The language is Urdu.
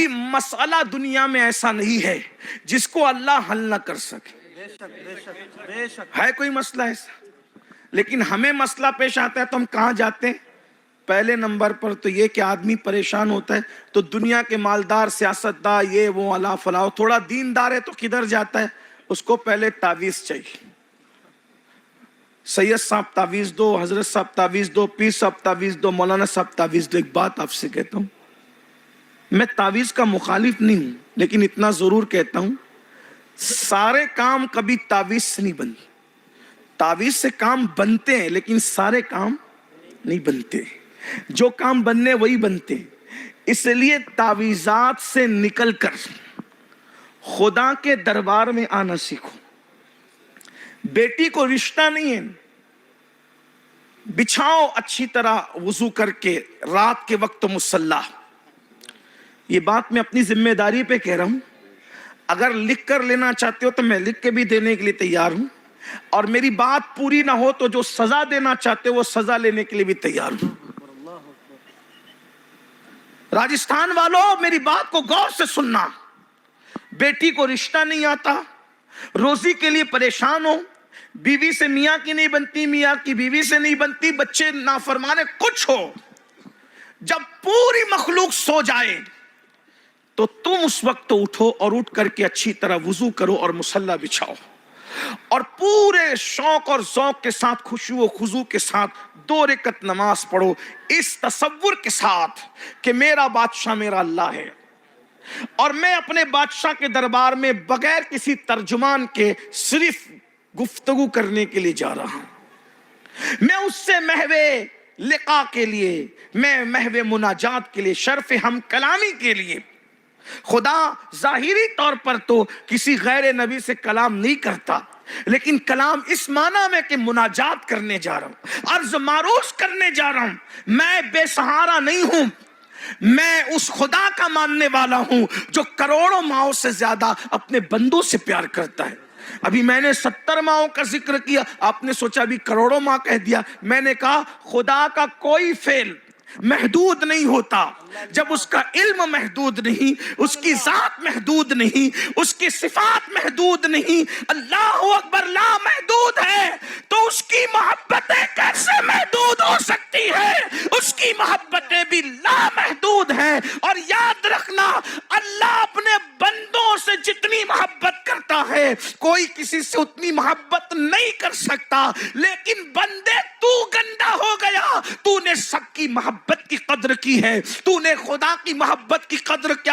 مسئلہ دنیا میں ایسا نہیں ہے جس کو اللہ حل نہ کر سکے. ہے کوئی مسئلہ ایسا؟ لیکن ہمیں مسئلہ پیش آتا ہے تو ہم کہاں جاتے ہیں؟ پہلے نمبر پر تو یہ کہ آدمی پریشان ہوتا ہے تو دنیا کے مالدار سیاستدار یہ وہ الا فلاح، تھوڑا دیندار ہے تو کدھر جاتا ہے؟ اس کو پہلے تعویذ چاہیے. سید صاحب تعویذ دو، حضرت صاحب تعویذ دو، پیر صاحب تعویذ دو، مولانا صاحب تعویذ دو. ایک بات آپ سے کہتا ہوں، میں تعویذ کا مخالف نہیں ہوں، لیکن اتنا ضرور کہتا ہوں سارے کام کبھی تعویذ سے نہیں بنتے. تعویذ سے کام بنتے ہیں لیکن سارے کام نہیں بنتے. جو کام بننے وہی بنتے ہیں. اس لیے تعویذات سے نکل کر خدا کے دربار میں آنا سیکھو. بیٹی کو رشتہ نہیں ہے، بچھاؤ اچھی طرح وضو کر کے رات کے وقت مصلی. یہ بات میں اپنی ذمہ داری پہ کہہ رہا ہوں. اگر لکھ کر لینا چاہتے ہو تو میں لکھ کے بھی دینے کے لیے تیار ہوں، اور میری بات پوری نہ ہو تو جو سزا دینا چاہتے ہو وہ سزا لینے کے لیے بھی تیار ہوں. راجستھان والوں میری بات کو غور سے سننا. بیٹی کو رشتہ نہیں آتا، روزی کے لیے پریشان ہو، بیوی سے میاں کی نہیں بنتی، میاں کی بیوی سے نہیں بنتی، بچے نافرمانے کچھ ہو، جب پوری مخلوق سو جائے تو تم اس وقت اٹھو اور اٹھ کر کے اچھی طرح وضو کرو اور مصلی بچھاؤ اور پورے شوق اور ذوق کے ساتھ خشوع و خضوع کے ساتھ 2 رکعت نماز پڑھو، اس تصور کے ساتھ کہ میرا بادشاہ میرا اللہ ہے اور میں اپنے بادشاہ کے دربار میں بغیر کسی ترجمان کے صرف گفتگو کرنے کے لیے جا رہا ہوں. میں اس سے محو لقاء کے لیے، میں محو مناجات کے لیے، شرف ہم کلامی کے لیے. خدا ظاہری طور پر تو کسی غیر نبی سے کلام نہیں کرتا، لیکن کلام اس معنی میں کہ مناجات کرنے جا رہا ہوں، عرض معروض کرنے جا رہا ہوں. میں بے سہارا نہیں ہوں، میں اس خدا کا ماننے والا ہوں جو کروڑوں ماؤں سے زیادہ اپنے بندوں سے پیار کرتا ہے. ابھی میں نے 70 ماؤں کا ذکر کیا، آپ نے سوچا ابھی کروڑوں ماں کہہ دیا. میں نے کہا خدا کا کوئی فعل محدود نہیں ہوتا جب اس کا علم محدود نہیں، اس کی ذات محدود نہیں، اس کی صفات محدود نہیں. اللہ اکبر لا محدود ہے تو اس کی محبتیں کیسے محدود ہو سکتی ہے؟ اس کی محبتیں بھی لا محدود ہیں. اور یاد رکھنا، اللہ اپنے بندوں سے جتنی محبت کرتا ہے کوئی کسی سے اتنی محبت نہیں کر سکتا. لیکن بندے تو گندا ہو گیا، تو نے سب کی محبت کی قدر کی ہے، تو نے خدا کی محبت کی قدر کیا